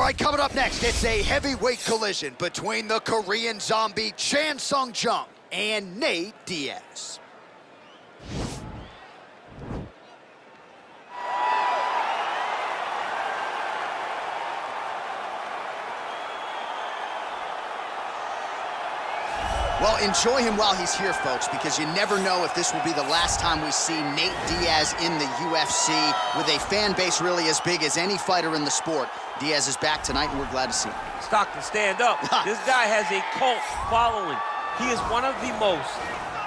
right, coming up next, it's a heavyweight collision between the Korean zombie Chan Sung Jung and Nate Diaz. Well, enjoy him while he's here, folks, because you never know if this will be the last time we see Nate Diaz in the UFC with a fan base really as big as any fighter in the sport. Diaz is back tonight, and we're glad to see him. Stockton, stand up. This guy has a cult following. He is one of the most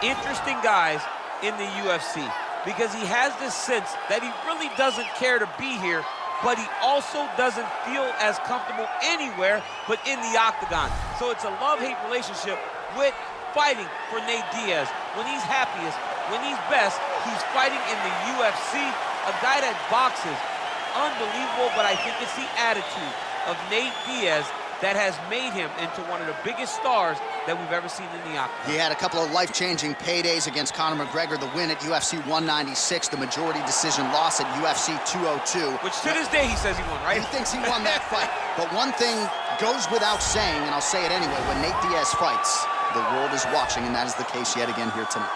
interesting guys in the UFC because he has this sense that he really doesn't care to be here, but he also doesn't feel as comfortable anywhere but in the octagon. So it's a love-hate relationship with fighting for Nate Diaz. When he's happiest, when he's best, he's fighting in the UFC. A guy that boxes, unbelievable, but I think it's the attitude of Nate Diaz that has made him into one of the biggest stars that we've ever seen in the octagon. He had a couple of life-changing paydays against Conor McGregor, the win at UFC 196, the majority decision loss at UFC 202. Which to this day he says he won, right? He thinks he won that fight. But one thing goes without saying, and I'll say it anyway, when Nate Diaz fights, the world is watching, and that is the case yet again here tonight.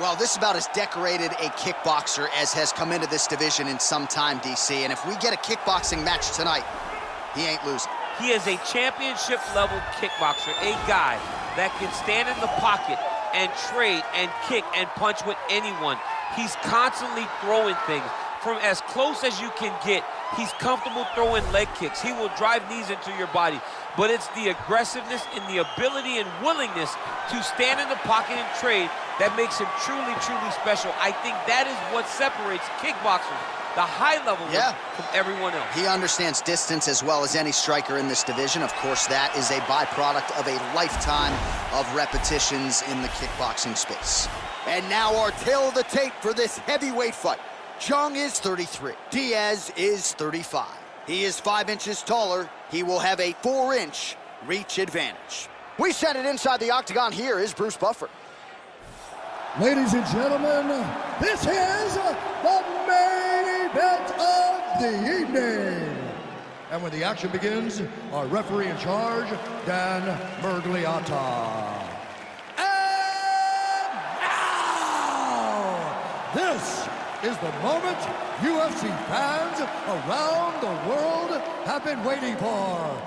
Well, this is about as decorated a kickboxer as has come into this division in some time, DC. And if we get a kickboxing match tonight, he ain't losing. He is a championship-level kickboxer, a guy that can stand in the pocket and trade and kick and punch with anyone. He's constantly throwing things from as close as you can get. He's comfortable throwing leg kicks. He will drive knees into your body. But it's the aggressiveness and the ability and willingness to stand in the pocket and trade that makes him truly, truly special. I think that is what separates kickboxers, the high level from everyone else. He understands distance as well as any striker in this division. Of course, that is a byproduct of a lifetime of repetitions in the kickboxing space. And now our tail of the tape for this heavyweight fight. Jung is 33. Diaz is 35. He is 5 inches taller. He will have a 4-inch reach advantage. We send it inside the octagon. Here is Bruce Buffer. Ladies and gentlemen, this is the main event of the evening. And when the action begins, our referee in charge, Dan Mergliata. And now, this is the moment UFC fans around the world have been waiting for.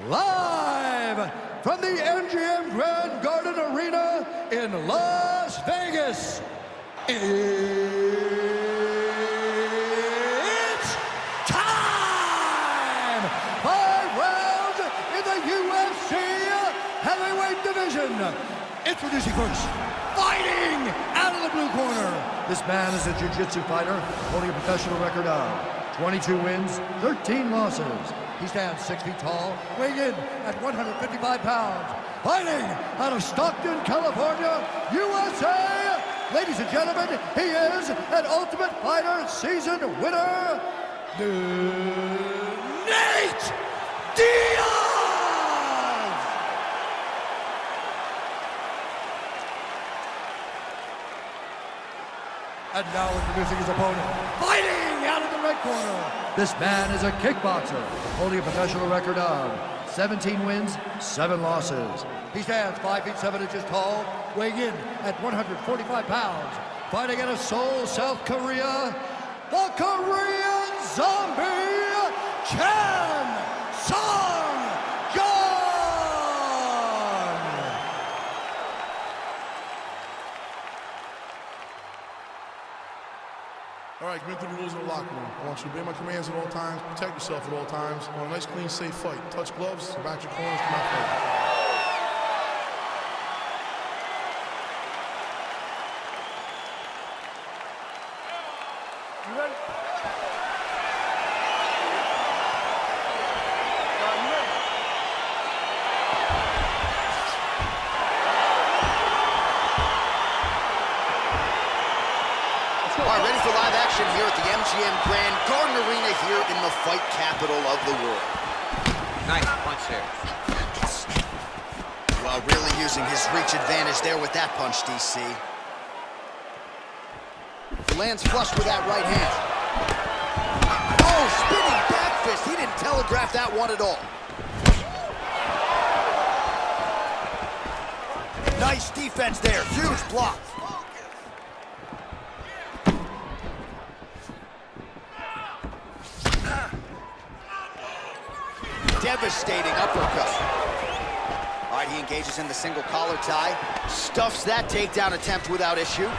Live from the MGM Grand Garden Arena in Las Vegas, it's time! 5 rounds in the UFC heavyweight division. Introducing first, fighting out of the blue corner. This man is a jiu-jitsu fighter holding a professional record of 22 wins, 13 losses. He stands 6 feet tall, weighing in at 155 pounds. Fighting out of Stockton, California, USA. Ladies and gentlemen, he is an Ultimate Fighter season winner, Nate Diaz! And now introducing his opponent, fighting out of the red corner. This man is a kickboxer, holding a professional record of 17 wins, 7 losses. He stands 5 feet 7 inches tall, weighing in at 145 pounds. Fighting out of Seoul, South Korea, the Korean Zombie, Chan Sung Jung! All right, commit to the rules of the locker room. I want you to obey my commands at all times, protect yourself at all times. I want a nice, clean, safe fight. Touch gloves, back your corners, come out fight. You ready? All right, ready for live action here at the MGM Grand Garden Arena here in the fight capital of the world. Nice punch there. Well, really using his reach advantage there with that punch, DC. Lands flush with that right hand. Oh, spinning back fist. He didn't telegraph that one at all. Nice defense there. Huge block. Devastating uppercut. All right, he engages in the single collar tie. Stuffs that takedown attempt without issue.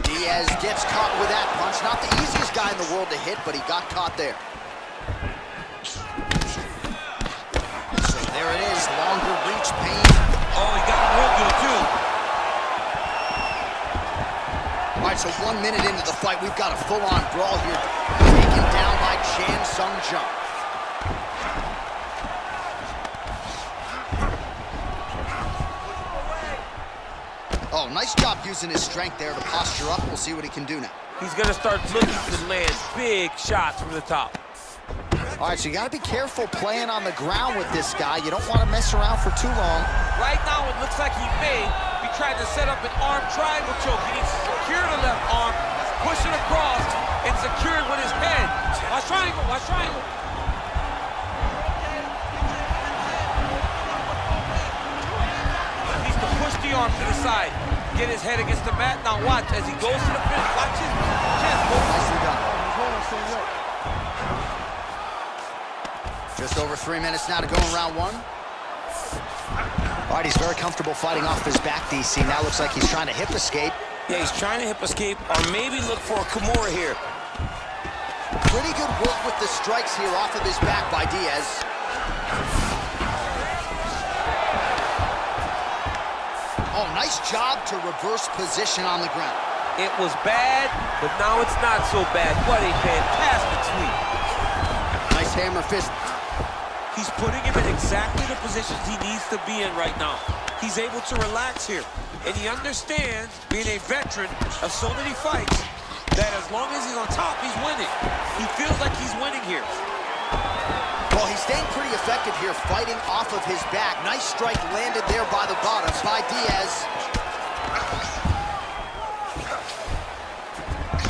Diaz gets caught with that punch. Not the easiest guy in the world to hit, but he got caught there. So there it is, longer reach pain. Oh, he got him real good, too. All right, so 1 minute into the fight, we've got a full-on brawl here. Taken down by Jung. Oh, nice job using his strength there to posture up. We'll see what he can do now. He's going to start looking to land big shots from the top. All right, so you got to be careful playing on the ground with this guy. You don't want to mess around for too long. Right now, it looks like he may be trying to set up an arm triangle choke. He needs to secure the left arm, push it across, and secure it with his head. Watch triangle, watch triangle. He needs to push the arm to the side, get his head against the mat. Now watch, as he goes to the finish, watch his chest. Nicely done. Just over 3 minutes now to go in round one. All right, he's very comfortable fighting off his back, DC. Now looks like he's trying to hip escape. Yeah, he's trying to hip escape or maybe look for a Kimura here. Pretty good work with the strikes here off of his back by Diaz. Oh, nice job to reverse position on the ground. It was bad, but now it's not so bad. What a fantastic sweep. Nice hammer fist. He's putting him in exactly the positions he needs to be in right now. He's able to relax here. And he understands, being a veteran of so many fights, that as long as he's on top, he's winning. He feels like he's winning here. Well, he's staying pretty effective here, fighting off of his back. Nice strike landed there by the bottom by Diaz.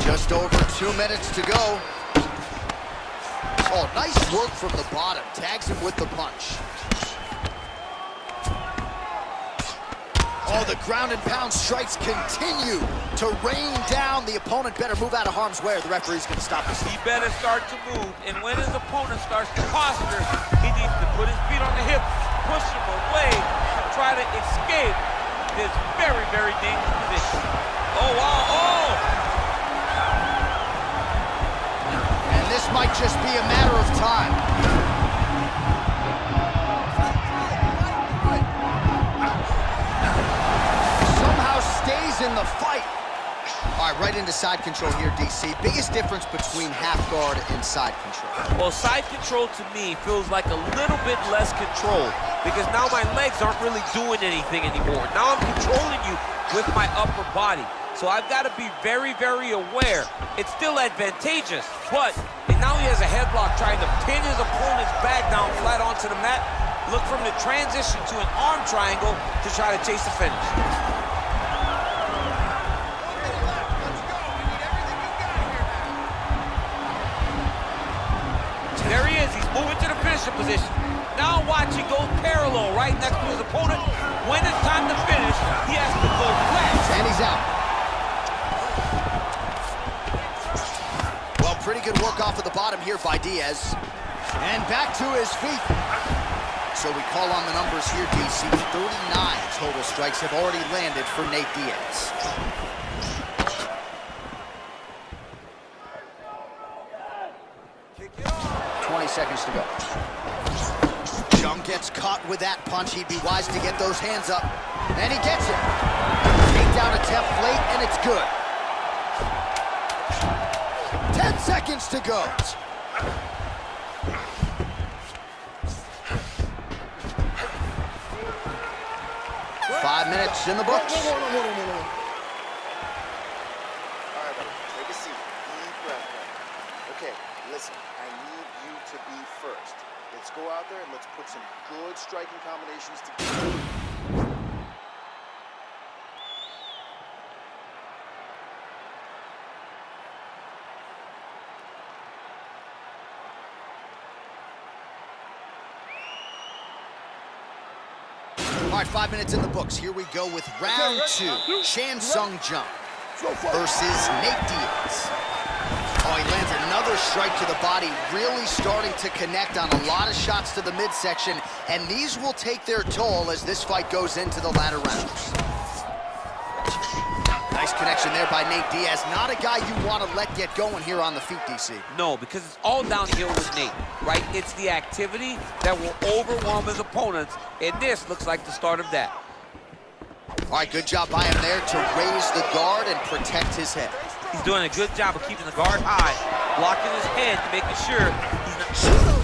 Just over 2 minutes to go. Oh, nice work from the bottom. Tags him with the punch. Oh, the ground and pound strikes continue to rain down. The opponent better move out of harm's way or the referee's going to stop this. He better start to move, and when his opponent starts to posture, he needs to put his feet on the hips, push him away, and try to escape this very, very dangerous position. Oh, wow, oh! And this might just be a matter of time. Stays in the fight. All right, right into side control here, DC. Biggest difference between half guard and side control. Well, side control to me feels like a little bit less control because now my legs aren't really doing anything anymore. Now I'm controlling you with my upper body. So I've got to be very, very aware. It's still advantageous, but now he has a headlock trying to pin his opponent's back down flat onto the mat. Look from the transition to an arm triangle to try to chase the finish. There he is, he's moving to the finisher position. Now watch, he goes parallel right next to his opponent. When it's time to finish, he has to go flat. And he's out. Well, pretty good work off of the bottom here by Diaz. And back to his feet. So we call on the numbers here, DC. 39 total strikes have already landed for Nate Diaz. Seconds to go. Jung gets caught with that punch. He'd be wise to get those hands up. And he gets it. Takedown attempt late, and it's good. 10 seconds to go. 5 minutes in the books. All right, buddy. Take a seat. Deep breath. Okay, listen. I need you to be first. Let's go out there and let's put some good striking combinations together. 5 All right, 5 minutes in the books. Here we go with round 2. Jung versus Nate Diaz. Oh, he lands another strike to the body, really starting to connect on a lot of shots to the midsection, and these will take their toll as this fight goes into the latter rounds. Nice connection there by Nate Diaz. Not a guy you want to let get going here on the feet, DC. No, because it's all downhill with Nate, right? It's the activity that will overwhelm his opponents, and this looks like the start of that. All right, good job by him there to raise the guard and protect his head. He's doing a good job of keeping the guard high, blocking his head, making sure he's not...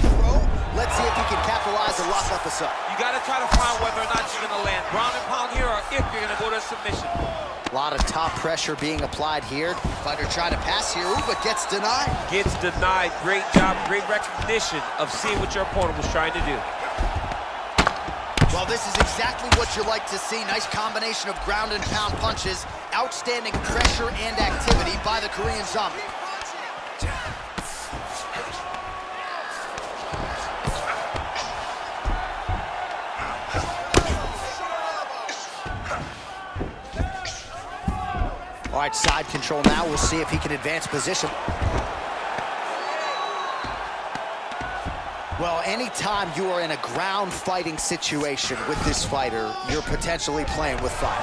Throw. Let's see if he can capitalize and lock up a sub. You got to try to find whether or not you're going to land ground and pound here or if you're going to go to submission. A lot of top pressure being applied here. Fighter trying to pass here, but gets denied. Gets denied. Great job, great recognition of seeing what your opponent was trying to do. Well, this is exactly what you like to see. Nice combination of ground and pound punches. Outstanding pressure and activity by the Korean Zombie. All right, side control now. We'll see if he can advance position. Well, anytime you are in a ground fighting situation with this fighter, you're potentially playing with fire.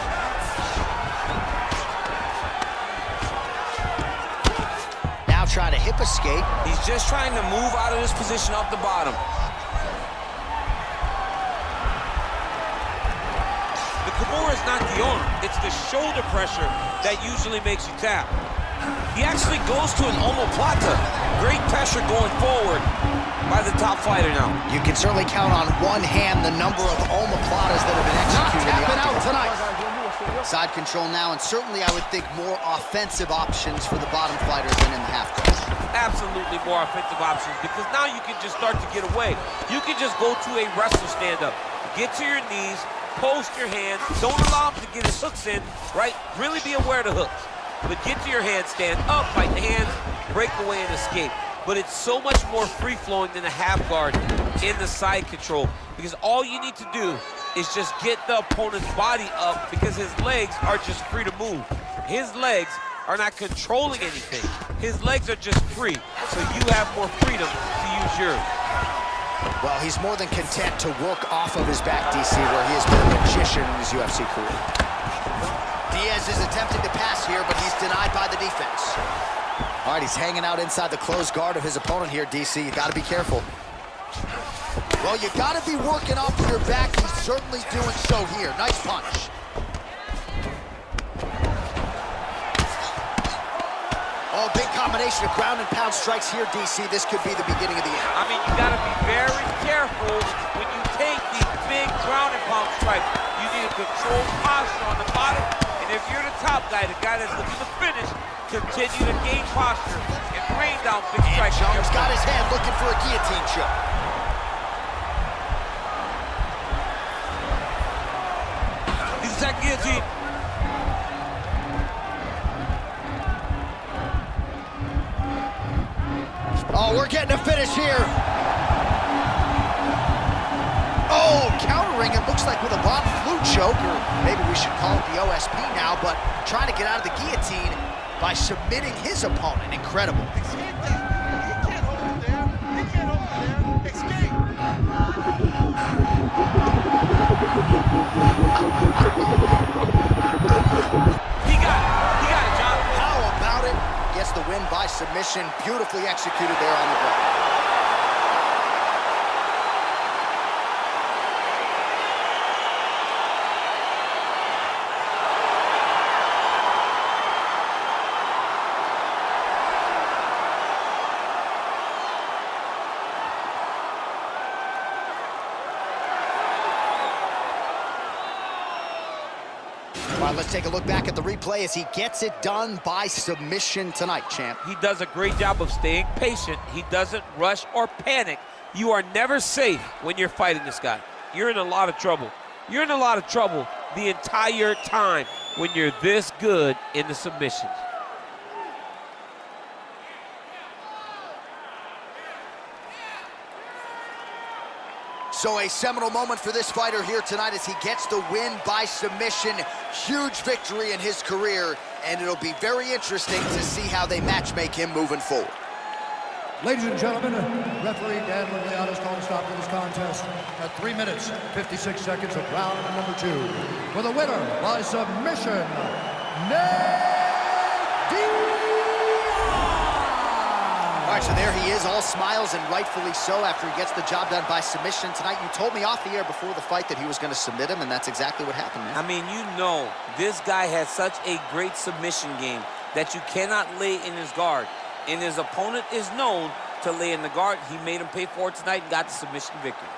Now trying to hip escape. He's just trying to move out of this position off the bottom. The Kimura is not the arm. It's the shoulder pressure that usually makes you tap. He actually goes to an omoplata. Great pressure going forward by the top fighter now. You can certainly count on one hand the number of omoplatas that have been executed. Not tapping out tonight. Side control now, and certainly I would think more offensive options for the bottom fighter than in the half guard. Absolutely more offensive options, because now you can just start to get away. You can just go to a wrestler stand-up. Get to your knees, post your hands, don't allow him to get his hooks in, right? Really be aware of the hooks. But get to your hands, stand up, fight the hands, break away and escape. But it's so much more free-flowing than a half guard in the side control, because all you need to do is just get the opponent's body up, because his legs are just free to move. His legs are not controlling anything. His legs are just free, so you have more freedom to use yours. Well, he's more than content to work off of his back, DC, where he has been a magician in his UFC career. Diaz is attempting to pass here, but he's denied by the defense. All right, he's hanging out inside the closed guard of his opponent here, DC. You got to be careful. Well, you got to be working off of your back. He's certainly doing so here. Nice punch. Oh, big combination of ground and pound strikes here, DC. This could be the beginning of the end. I mean, you got to be very careful when you take these big ground and pound strikes. You need a controlled posture on the bottom. And if you're the top guy, the guy that's looking to finish, continue to gain posture and rain down big strikes. Jung's got his hand looking for a guillotine choke. He's that guillotine. Oh, we're getting a finish here. Oh, countering, it looks like with a bottom flute choke, or maybe we should call it the OSP now, but trying to get out of the guillotine by submitting his opponent. Incredible. Escape that. He can't hold it there. He can't hold it there. Escape. He got it, John. How about it? Gets the win by submission. Beautifully executed there on the ground. All right, let's take a look back at the replay as he gets it done by submission tonight, champ. He does a great job of staying patient. He doesn't rush or panic. You are never safe when you're fighting this guy. You're in a lot of trouble. You're in a lot of trouble the entire time when you're this good in the submissions. So a seminal moment for this fighter here tonight as he gets the win by submission. Huge victory in his career, and it'll be very interesting to see how they matchmake him moving forward. Ladies and gentlemen, referee Dan Leonard calling stop to this contest at 3 minutes, 56 seconds of round number 2. For the winner by submission, All right, so there he is, all smiles, and rightfully so after he gets the job done by submission tonight. You told me off the air before the fight that he was going to submit him, and that's exactly what happened, man. I mean, you know, this guy has such a great submission game that you cannot lay in his guard. And his opponent is known to lay in the guard. He made him pay for it tonight and got the submission victory.